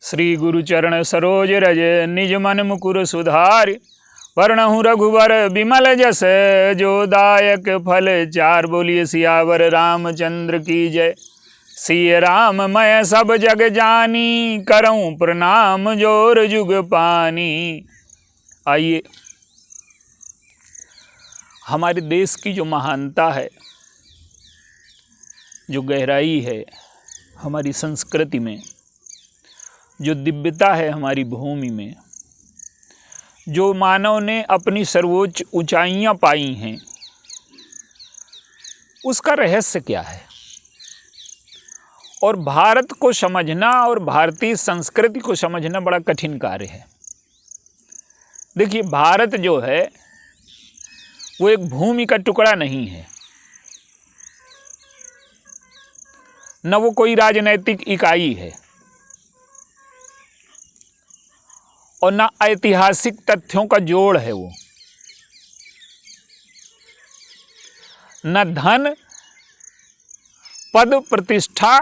श्री गुरु चरण सरोज रज निज मन मुकुर सुधार। वर्णहु रघुवर बिमल जस जो दायक फल चार। बोलिए सियावर रामचंद्र की जय। सिय राम मैं सब जग जानी करऊं प्रणाम जोर जुग पानी। आइए, हमारे देश की जो महानता है, जो गहराई है हमारी संस्कृति में, जो दिव्यता है हमारी भूमि में, जो मानव ने अपनी सर्वोच्च ऊंचाइयां पाई हैं, उसका रहस्य क्या है। और भारत को समझना और भारतीय संस्कृति को समझना बड़ा कठिन कार्य है। देखिए, भारत जो है वो एक भूमि का टुकड़ा नहीं है, न वो कोई राजनैतिक इकाई है, और न ऐतिहासिक तथ्यों का जोड़ है। वो न धन पद प्रतिष्ठा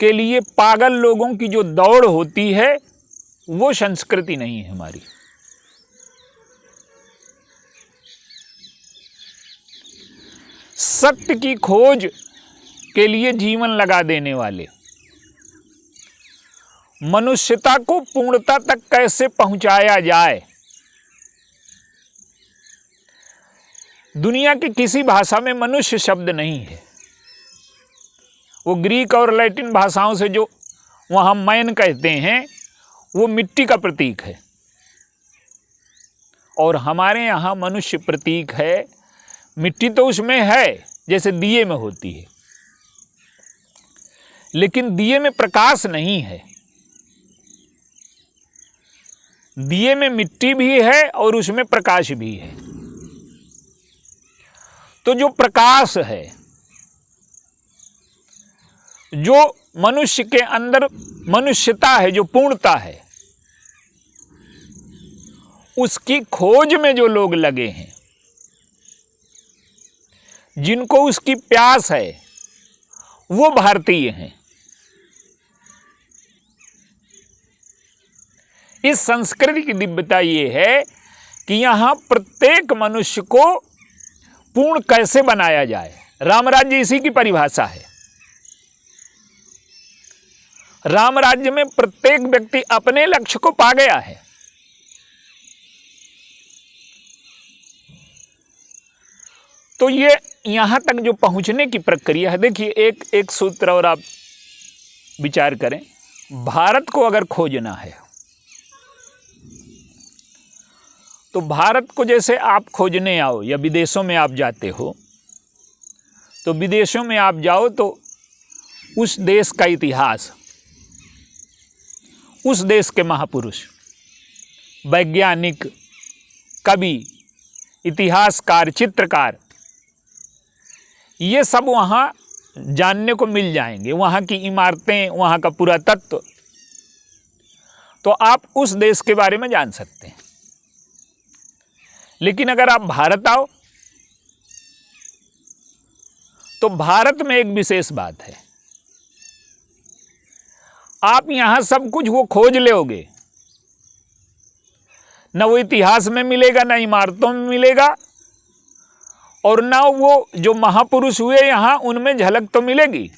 के लिए पागल लोगों की जो दौड़ होती है वो संस्कृति नहीं है हमारी। सत्य की खोज के लिए जीवन लगा देने वाले, मनुष्यता को पूर्णता तक कैसे पहुंचाया जाए, दुनिया की किसी भाषा में मनुष्य शब्द नहीं है। वो ग्रीक और लैटिन भाषाओं से जो वहां मैन कहते हैं वो मिट्टी का प्रतीक है, और हमारे यहाँ मनुष्य प्रतीक है। मिट्टी तो उसमें है जैसे दिए में होती है, लेकिन दिए में प्रकाश नहीं है। दिए में मिट्टी भी है और उसमें प्रकाश भी है। तो जो प्रकाश है, जो मनुष्य के अंदर मनुष्यता है, जो पूर्णता है, उसकी खोज में जो लोग लगे हैं, जिनको उसकी प्यास है, वो भारतीय हैं। इस संस्कृति की दिव्यता ये है कि यहाँ प्रत्येक मनुष्य को पूर्ण कैसे बनाया जाए। राम राज्य इसी की परिभाषा है। राम राज्य में प्रत्येक व्यक्ति अपने लक्ष्य को पा गया है। तो ये यहां तक जो पहुंचने की प्रक्रिया है, देखिए एक सूत्र और आप विचार करें। भारत को अगर खोजना है तो भारत को जैसे आप खोजने आओ या विदेशों में आप जाते हो, तो विदेशों में आप जाओ तो उस देश का इतिहास, उस देश के महापुरुष, वैज्ञानिक, कवि, इतिहासकार, चित्रकार, ये सब वहाँ जानने को मिल जाएंगे। वहाँ की इमारतें, वहाँ का पुरातत्व, तो आप उस देश के बारे में जान सकते हैं। लेकिन अगर आप भारत आओ तो भारत में एक विशेष बात है, आप यहां सब कुछ वो खोज लोगे, न वो इतिहास में मिलेगा, न इमारतों में मिलेगा, और न वो जो महापुरुष हुए यहाँ उनमें झलक तो मिलेगी।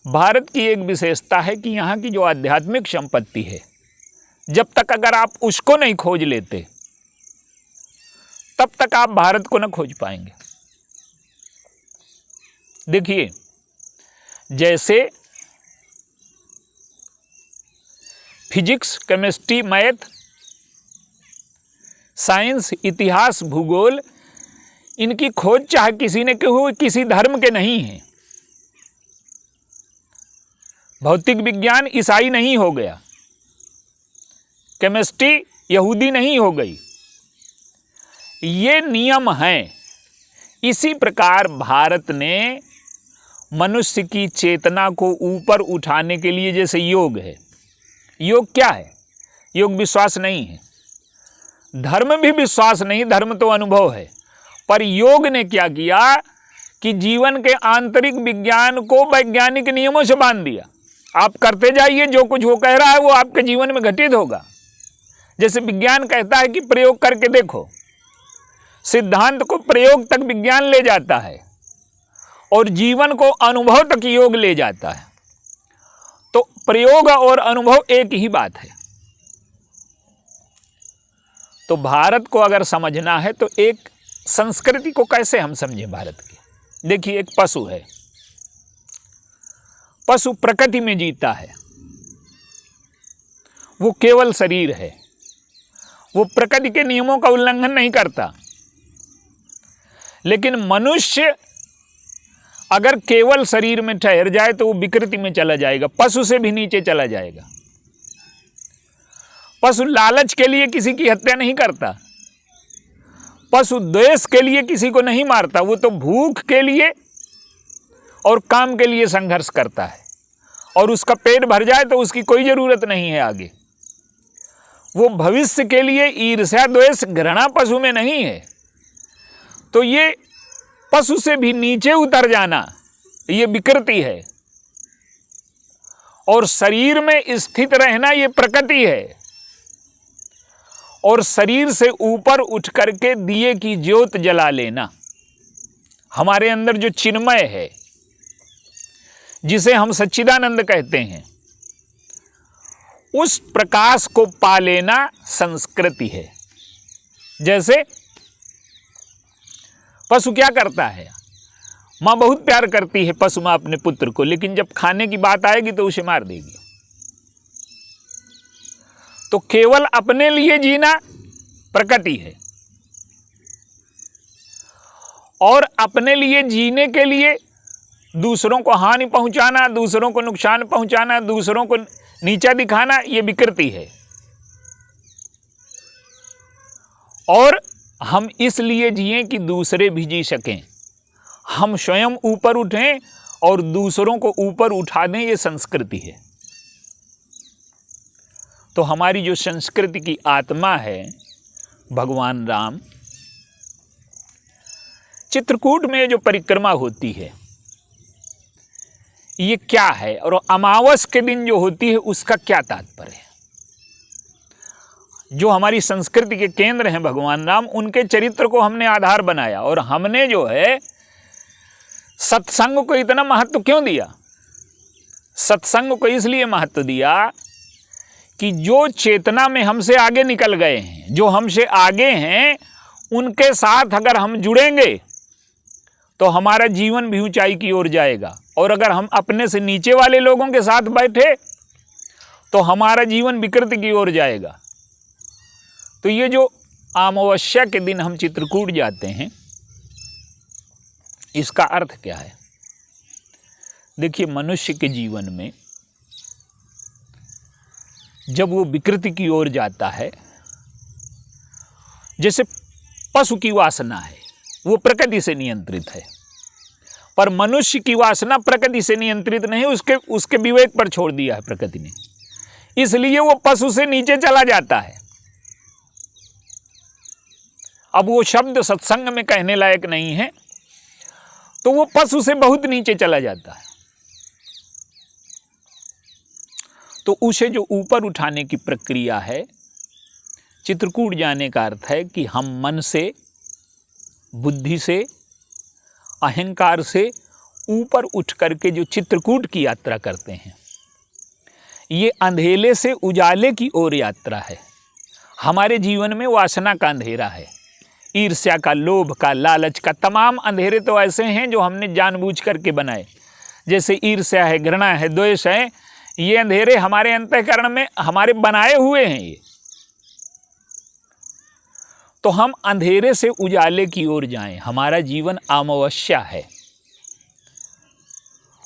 भारत की एक विशेषता है कि यहाँ की जो आध्यात्मिक संपत्ति है, जब तक अगर आप उसको नहीं खोज लेते तब तक आप भारत को न खोज पाएंगे। देखिए, जैसे फिजिक्स, केमिस्ट्री, मैथ, साइंस, इतिहास, भूगोल, इनकी खोज चाहे किसी ने की हो, किसी धर्म के नहीं है। भौतिक विज्ञान ईसाई नहीं हो गया, केमिस्ट्री यहूदी नहीं हो गई, ये नियम हैं। इसी प्रकार भारत ने मनुष्य की चेतना को ऊपर उठाने के लिए, जैसे योग है, योग क्या है? योग विश्वास नहीं है, धर्म भी विश्वास नहीं, धर्म तो अनुभव है। पर योग ने क्या किया कि जीवन के आंतरिक विज्ञान को वैज्ञानिक नियमों से बांध दिया। आप करते जाइए, जो कुछ वो कह रहा है वो आपके जीवन में घटित होगा। जैसे विज्ञान कहता है कि प्रयोग करके देखो, सिद्धांत को प्रयोग तक विज्ञान ले जाता है और जीवन को अनुभव तक योग ले जाता है। तो प्रयोग और अनुभव एक ही बात है। तो भारत को अगर समझना है तो एक संस्कृति को कैसे हम समझें भारत की। देखिए, एक पशु है, पशु प्रकृति में जीता है, वो केवल शरीर है, वो प्रकृति के नियमों का उल्लंघन नहीं करता। लेकिन मनुष्य अगर केवल शरीर में ठहर जाए तो वो विकृति में चला जाएगा, पशु से भी नीचे चला जाएगा। पशु लालच के लिए किसी की हत्या नहीं करता, पशु द्वेष के लिए किसी को नहीं मारता, वो तो भूख के लिए और काम के लिए संघर्ष करता है, और उसका पेट भर जाए तो उसकी कोई जरूरत नहीं है आगे। वो भविष्य के लिए ईर्ष्या द्वेष घृणा पशु में नहीं है। तो ये पशु से भी नीचे उतर जाना, ये विकृति है, और शरीर में स्थित रहना ये प्रकृति है। और शरीर से ऊपर उठ करके दिए की ज्योत जला लेना, हमारे अंदर जो चिन्मय है, जिसे हम सच्चिदानंद कहते हैं, उस प्रकाश को पा लेना संस्कृति है। जैसे पशु क्या करता है, माँ बहुत प्यार करती है पशु माँ अपने पुत्र को, लेकिन जब खाने की बात आएगी तो उसे मार देगी। तो केवल अपने लिए जीना प्रकृति है, और अपने लिए जीने के लिए दूसरों को हानि पहुंचाना, दूसरों को नुकसान पहुंचाना, दूसरों को नीचा दिखाना, ये विकृति है। और हम इसलिए जिएं कि दूसरे भी जी सकें, हम स्वयं ऊपर उठें और दूसरों को ऊपर उठा दें, ये संस्कृति है। तो हमारी जो संस्कृति की आत्मा है भगवान राम, चित्रकूट में जो परिक्रमा होती है ये क्या है, और अमावस के दिन जो होती है उसका क्या तात्पर्य है। जो हमारी संस्कृति के केंद्र हैं भगवान राम, उनके चरित्र को हमने आधार बनाया, और हमने जो है सत्संग को इतना महत्व क्यों दिया। सत्संग को इसलिए महत्व दिया कि जो चेतना में हमसे आगे निकल गए हैं, जो हमसे आगे हैं, उनके साथ अगर हम जुड़ेंगे तो हमारा जीवन भी ऊंचाई की ओर जाएगा। और अगर हम अपने से नीचे वाले लोगों के साथ बैठे तो हमारा जीवन विकृति की ओर जाएगा। तो ये जो अमावस्या के दिन हम चित्रकूट जाते हैं, इसका अर्थ क्या है। देखिए, मनुष्य के जीवन में जब वो विकृति की ओर जाता है, जैसे पशु की वासना है वो प्रकृति से नियंत्रित है, पर मनुष्य की वासना प्रकृति से नियंत्रित नहीं, उसके विवेक पर छोड़ दिया है प्रकृति ने, इसलिए वो पशु से नीचे चला जाता है। अब वो शब्द सत्संग में कहने लायक नहीं है, तो वो पशु से बहुत नीचे चला जाता है। तो उसे जो ऊपर उठाने की प्रक्रिया है, चित्रकूट जाने का अर्थ है कि हम मन से, बुद्धि से, अहंकार से ऊपर उठ करके जो चित्रकूट की यात्रा करते हैं, ये अंधेरे से उजाले की ओर यात्रा है। हमारे जीवन में वासना का अंधेरा है, ईर्ष्या का, लोभ का, लालच का, तमाम अंधेरे तो ऐसे हैं जो हमने जानबूझ करके बनाए। जैसे ईर्ष्या है, घृणा है, द्वेष है, ये अंधेरे हमारे अंतःकरण में हमारे बनाए हुए हैं ये। तो हम अंधेरे से उजाले की ओर जाएं। हमारा जीवन अमावस्या है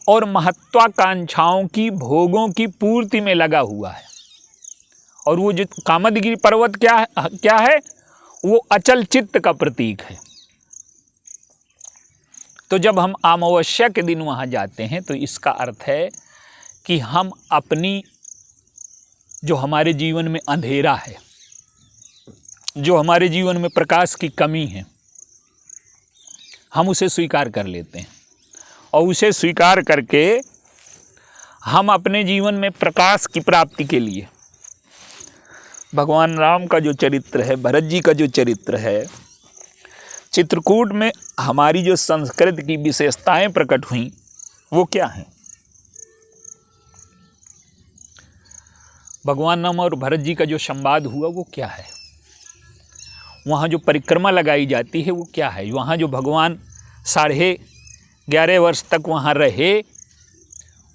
और महत्वाकांक्षाओं की, भोगों की पूर्ति में लगा हुआ है। और वो जो कामदगिरि पर्वत क्या है, वो अचल चित्त का प्रतीक है। तो जब हम अमावस्या के दिन वहां जाते हैं तो इसका अर्थ है कि हम अपनी, जो हमारे जीवन में अंधेरा है, जो हमारे जीवन में प्रकाश की कमी है, हम उसे स्वीकार कर लेते हैं, और उसे स्वीकार करके हम अपने जीवन में प्रकाश की प्राप्ति के लिए भगवान राम का जो चरित्र है, भरत जी का जो चरित्र है, चित्रकूट में हमारी जो संस्कृत की विशेषताएं प्रकट हुई वो क्या हैं? भगवान राम और भरत जी का जो संवाद हुआ वो क्या है? वहाँ जो परिक्रमा लगाई जाती है वो क्या है? वहाँ जो भगवान 11.5 वर्ष तक वहाँ रहे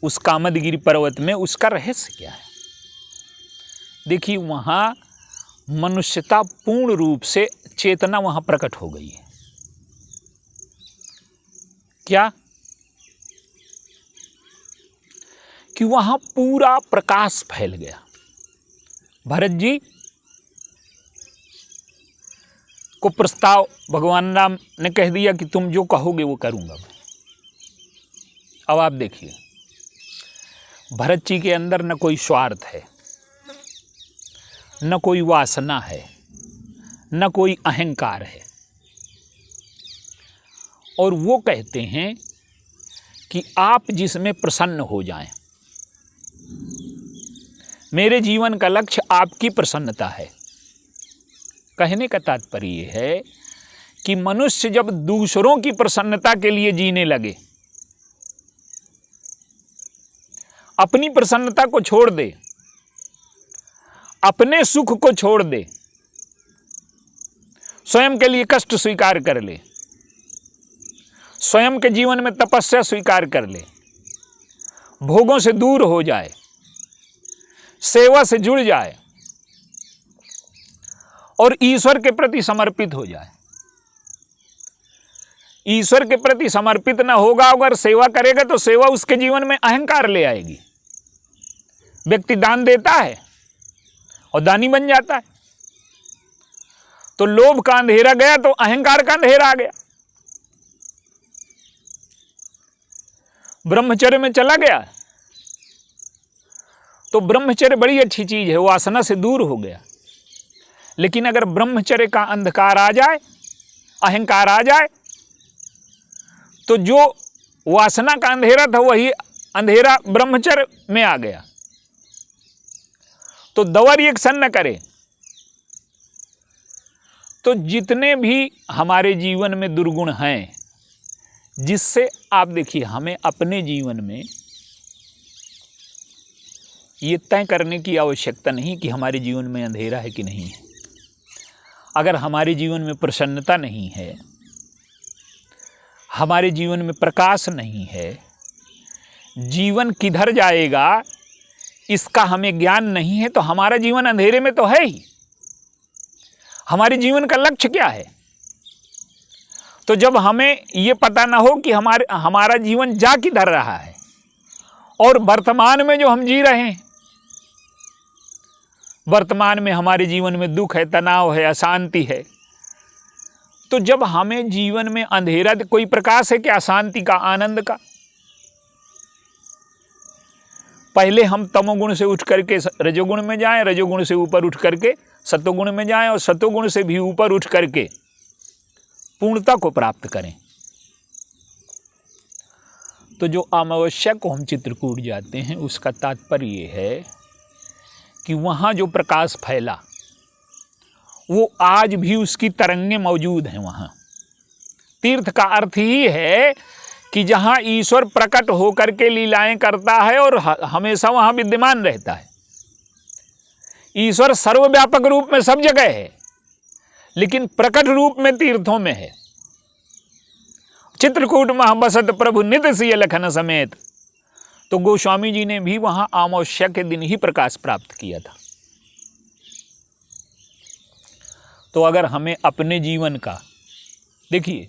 उस कामदगिरि पर्वत में, उसका रहस्य क्या है? देखिए, वहाँ मनुष्यता पूर्ण रूप से चेतना वहाँ प्रकट हो गई है। क्या? कि वहाँ पूरा प्रकाश फैल गया। भरत जी को प्रस्ताव भगवान राम ने कह दिया कि तुम जो कहोगे वो करूँगा। अब आप देखिए, भरत जी के अंदर न कोई स्वार्थ है, न कोई वासना है, न कोई अहंकार है, और वो कहते हैं कि आप जिसमें प्रसन्न हो जाएं, मेरे जीवन का लक्ष्य आपकी प्रसन्नता है। कहने का तात्पर्य है कि मनुष्य जब दूसरों की प्रसन्नता के लिए जीने लगे, अपनी प्रसन्नता को छोड़ दे, अपने सुख को छोड़ दे, स्वयं के लिए कष्ट स्वीकार कर ले, स्वयं के जीवन में तपस्या स्वीकार कर ले, भोगों से दूर हो जाए, सेवा से जुड़ जाए और ईश्वर के प्रति समर्पित हो जाए। ईश्वर के प्रति समर्पित न होगा, अगर सेवा करेगा तो सेवा उसके जीवन में अहंकार ले आएगी। व्यक्ति दान देता है और दानी बन जाता है, तो लोभ का अंधेरा गया तो अहंकार का अंधेरा आ गया। ब्रह्मचर्य में चला गया तो ब्रह्मचर्य बड़ी अच्छी चीज है, वासना से दूर हो गया। लेकिन अगर ब्रह्मचर्य का अंधकार आ जाए, अहंकार आ जाए, तो जो वासना का अंधेरा था वही अंधेरा ब्रह्मचर्य में आ गया। तो दवा रिएक्शन न करे। तो जितने भी हमारे जीवन में दुर्गुण हैं, जिससे आप देखिए, हमें अपने जीवन में ये तय करने की आवश्यकता नहीं कि हमारे जीवन में अंधेरा है कि नहीं है। अगर हमारे जीवन में प्रसन्नता नहीं है, हमारे जीवन में प्रकाश नहीं है, जीवन किधर जाएगा इसका हमें ज्ञान नहीं है, तो हमारा जीवन अंधेरे में तो है ही। हमारे जीवन का लक्ष्य क्या है? तो जब हमें ये पता ना हो कि हमारा जीवन जा किधर रहा है और वर्तमान में जो हम जी रहे हैं, वर्तमान में हमारे जीवन में दुख है, तनाव है, अशांति है, तो जब हमें जीवन में अंधेरा, कोई प्रकाश है क्या शांति का, आनंद का? पहले हम तमोगुण से उठ करके रजोगुण में जाएं, रजोगुण से ऊपर उठ करके सतोगुण में जाएं और सतोगुण से भी ऊपर उठ करके पूर्णता को प्राप्त करें। तो जो अमावस्या को हम चित्रकूट जाते हैं, उसका तात्पर्य ये है कि वहाँ जो प्रकाश फैला वो आज भी उसकी तरंगें मौजूद हैं। वहाँ तीर्थ का अर्थ ही है कि जहाँ ईश्वर प्रकट होकर के लीलाएं करता है और हमेशा वहाँ विद्यमान रहता है। ईश्वर सर्वव्यापक रूप में सब जगह है, लेकिन प्रकट रूप में तीर्थों में है। चित्रकूट मह बसत प्रभु नित सिय लखन समेत। तो गोस्वामी जी ने भी वहां अमावस्या के दिन ही प्रकाश प्राप्त किया था। तो अगर हमें अपने जीवन का, देखिए,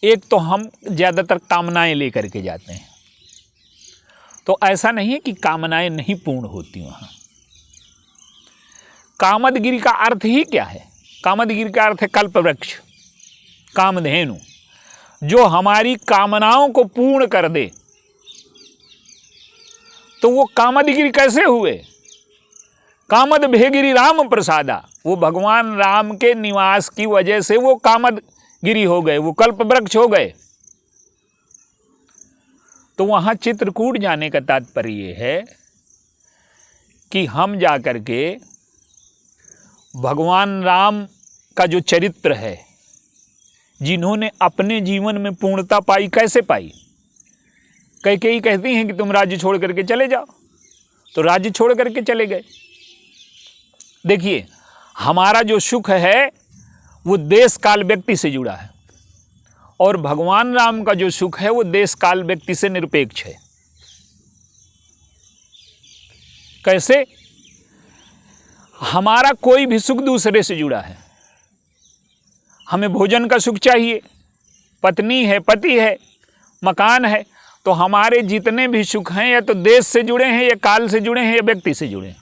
एक तो हम ज़्यादातर कामनाएं लेकर के जाते हैं, तो ऐसा नहीं है कि कामनाएं नहीं पूर्ण होती। वहाँ कामदगिरि का अर्थ ही क्या है? कामदगिरि का अर्थ है कल्पवृक्ष, कामधेनु, जो हमारी कामनाओं को पूर्ण कर दे। तो वो कामदगिरि कैसे हुए? कामद भेगिरि राम प्रसादा, वो भगवान राम के निवास की वजह से वो कामदगिरि हो गए, वो कल्प वृक्ष हो गए। तो वहाँ चित्रकूट जाने का तात्पर्य ये है कि हम जा कर के भगवान राम का जो चरित्र है, जिन्होंने अपने जीवन में पूर्णता पाई, कैसे पाई? कैकेयी कहती हैं कि तुम राज्य छोड़ करके चले जाओ, तो राज्य छोड़ करके चले गए। देखिए, हमारा जो सुख है वो देश काल व्यक्ति से जुड़ा है, और भगवान राम का जो सुख है वो देश काल व्यक्ति से निरपेक्ष है। कैसे? हमारा कोई भी सुख दूसरे से जुड़ा है। हमें भोजन का सुख चाहिए, पत्नी है, पति है, मकान है, तो हमारे जितने भी सुख हैं या तो देश से जुड़े हैं, या काल से जुड़े हैं, या व्यक्ति से जुड़े हैं।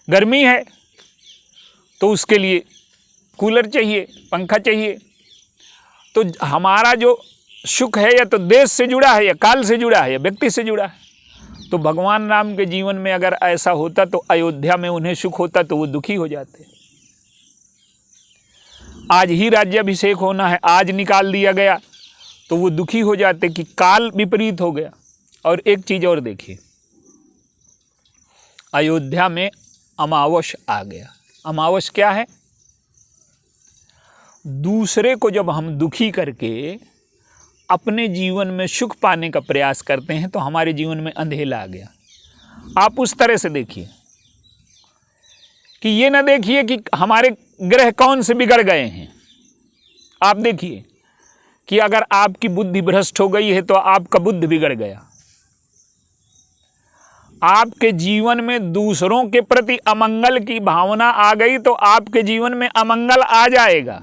गर्मी है तो उसके लिए कूलर चाहिए, पंखा चाहिए। तो हमारा जो सुख है या तो देश से जुड़ा है, या काल से जुड़ा है, या व्यक्ति से जुड़ा है। तो भगवान राम के जीवन में अगर ऐसा होता तो अयोध्या में उन्हें सुख होता तो वो दुखी हो जाते। आज ही राज्याभिषेक होना है, आज निकाल दिया गया तो वो दुखी हो जाते कि काल विपरीत हो गया। और एक चीज और देखिए, अयोध्या में अमावस आ गया। अमावस क्या है? दूसरे को जब हम दुखी करके अपने जीवन में सुख पाने का प्रयास करते हैं तो हमारे जीवन में अंधेरा आ गया। आप उस तरह से देखिए कि ये ना देखिए कि हमारे ग्रह कौन से बिगड़ गए हैं। आप देखिए कि अगर आपकी बुद्धि भ्रष्ट हो गई है तो आपका बुद्धि बिगड़ गया। आपके जीवन में दूसरों के प्रति अमंगल की भावना आ गई तो आपके जीवन में अमंगल आ जाएगा।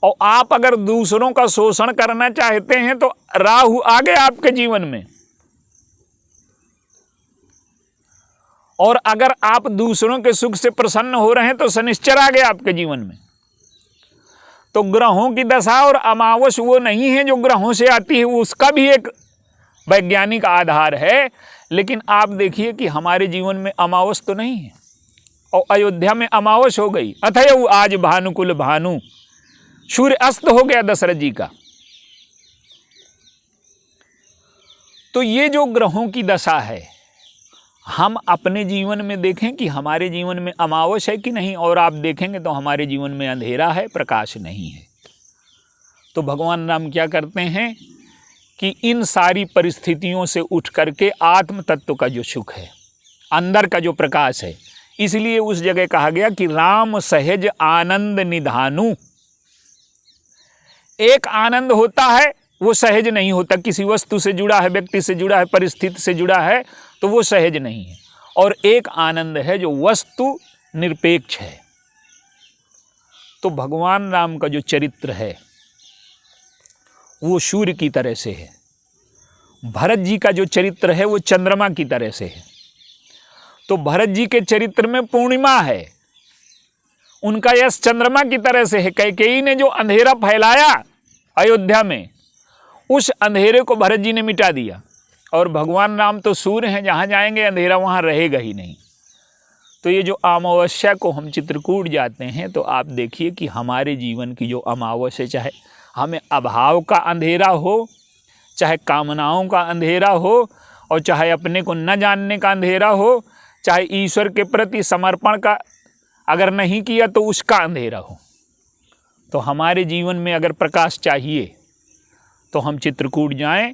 और आप अगर दूसरों का शोषण करना चाहते हैं तो राहु आ गए आपके जीवन में। और अगर आप दूसरों के सुख से प्रसन्न हो रहे हैं तो शनिश्चर आ गए आपके जीवन में। तो ग्रहों की दशा और अमावस वो नहीं है जो ग्रहों से आती है, उसका भी एक वैज्ञानिक आधार है। लेकिन आप देखिए कि हमारे जीवन में अमावस तो नहीं है, और अयोध्या में अमावस हो गई। अथयउ आज भानुकुल भानु, सूर्य अस्त हो गया दशरथ जी का। तो ये जो ग्रहों की दशा है, हम अपने जीवन में देखें कि हमारे जीवन में अमावस है कि नहीं, और आप देखेंगे तो हमारे जीवन में अंधेरा है, प्रकाश नहीं है। तो भगवान राम क्या करते हैं कि इन सारी परिस्थितियों से उठ करके आत्म तत्व का जो सुख है, अंदर का जो प्रकाश है, इसलिए उस जगह कहा गया कि राम सहज आनंद निधानु। एक आनंद होता है वो सहज नहीं होता, किसी वस्तु से जुड़ा है, व्यक्ति से जुड़ा है, परिस्थिति से जुड़ा है तो वो सहज नहीं है। और एक आनंद है जो वस्तु निरपेक्ष है। तो भगवान राम का जो चरित्र है वो सूर्य की तरह से है। भरत जी का जो चरित्र है वो चंद्रमा की तरह से है। तो भरत जी के चरित्र में पूर्णिमा है, उनका यश चंद्रमा की तरह से है। कैकेयी ने जो अंधेरा फैलाया अयोध्या में, उस अंधेरे को भरत जी ने मिटा दिया। और भगवान राम तो सूर्य हैं, जहाँ जाएंगे अंधेरा वहाँ रहेगा ही नहीं। तो ये जो अमावस्या को हम चित्रकूट जाते हैं तो आप देखिए कि हमारे जीवन की जो अमावस्या, चाहे हमें अभाव का अंधेरा हो, चाहे कामनाओं का अंधेरा हो, और चाहे अपने को न जानने का अंधेरा हो, चाहे ईश्वर के प्रति समर्पण का अगर नहीं किया तो उसका अंधेरा हो, तो हमारे जीवन में अगर प्रकाश चाहिए तो हम चित्रकूट जाएं,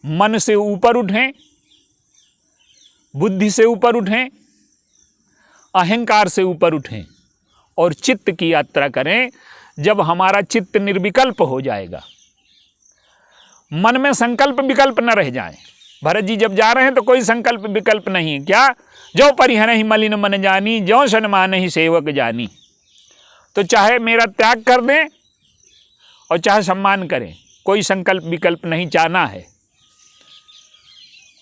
मन से ऊपर उठें, बुद्धि से ऊपर उठें, अहंकार से ऊपर उठें और चित्त की यात्रा करें। जब हमारा चित्त निर्विकल्प हो जाएगा, मन में संकल्प विकल्प न रह जाए। भरत जी जब जा रहे हैं तो कोई संकल्प विकल्प नहीं। क्या? जो परिहर ही मलिन मन जानी, जो सन्मान ही सेवक जानी। तो चाहे मेरा त्याग कर दें और चाहे सम्मान करें, कोई संकल्प विकल्प नहीं चाहना है।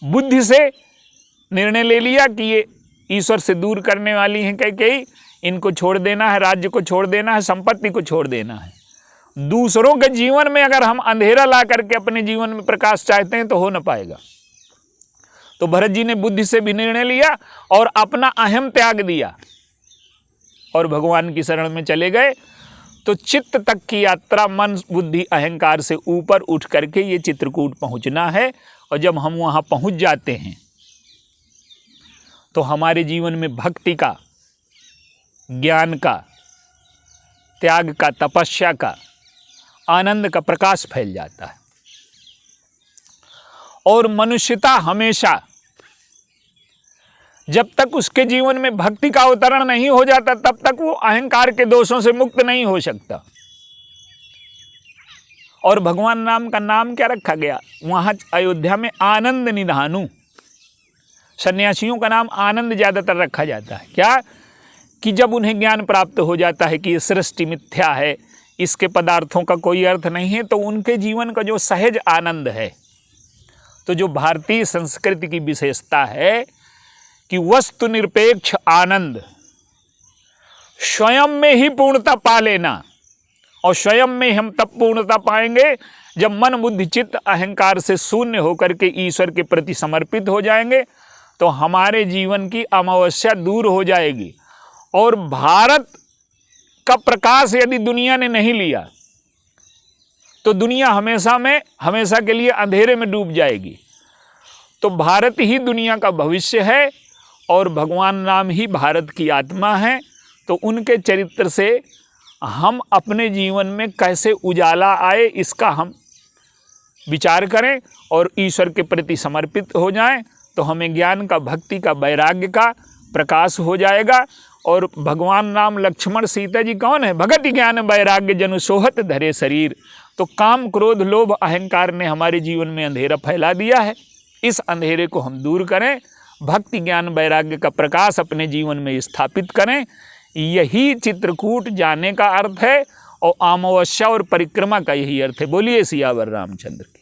बुद्धि से निर्णय ले लिया कि ये ईश्वर से दूर करने वाली हैं कैकेयी, इनको छोड़ देना है, राज्य को छोड़ देना है, संपत्ति को छोड़ देना है। दूसरों के जीवन में अगर हम अंधेरा ला करके अपने जीवन में प्रकाश चाहते हैं तो हो न पाएगा। तो भरत जी ने बुद्धि से भी निर्णय लिया और अपना अहम त्याग दिया और भगवान की शरण में चले गए। तो चित्त तक की यात्रा मन बुद्धि अहंकार से ऊपर उठ करके ये चित्रकूट पहुंचना है। और जब हम वहां पहुंच जाते हैं तो हमारे जीवन में भक्ति का, ज्ञान का, त्याग का, तपस्या का, आनंद का प्रकाश फैल जाता है। और मनुष्यता हमेशा, जब तक उसके जीवन में भक्ति का अवतरण नहीं हो जाता तब तक वो अहंकार के दोषों से मुक्त नहीं हो सकता। और भगवान राम का नाम क्या रखा गया वहां अयोध्या में? आनंद निधानु। सन्यासियों का नाम आनंद ज्यादातर रखा जाता है। क्या? कि जब उन्हें ज्ञान प्राप्त हो जाता है कि ये सृष्टि मिथ्या है, इसके पदार्थों का कोई अर्थ नहीं है, तो उनके जीवन का जो सहज आनंद है, तो जो भारतीय संस्कृति की विशेषता है कि वस्तु निरपेक्ष आनंद स्वयं में ही पूर्णता पा लेना। और स्वयं में हम तब पूर्णता पाएंगे जब मन बुद्धि चित्त अहंकार से शून्य होकर के ईश्वर के प्रति समर्पित हो जाएंगे, तो हमारे जीवन की अमावस्या दूर हो जाएगी। और भारत का प्रकाश यदि दुनिया ने नहीं लिया तो दुनिया हमेशा के लिए अंधेरे में डूब जाएगी। तो भारत ही दुनिया का भविष्य है और भगवान राम ही भारत की आत्मा है। तो उनके चरित्र से हम अपने जीवन में कैसे उजाला आए इसका हम विचार करें और ईश्वर के प्रति समर्पित हो जाएं, तो हमें ज्ञान का, भक्ति का, वैराग्य का प्रकाश हो जाएगा। और भगवान राम, लक्ष्मण, सीता जी कौन है? भगत ज्ञान वैराग्य जनु सोहत धरे शरीर। तो काम, क्रोध, लोभ, अहंकार ने हमारे जीवन में अंधेरा फैला दिया है। इस अंधेरे को हम दूर करें, भक्ति, ज्ञान, वैराग्य का प्रकाश अपने जीवन में स्थापित करें। यही चित्रकूट जाने का अर्थ है और अमावस्या और परिक्रमा का यही अर्थ है। बोलिए सियावर रामचंद्र की।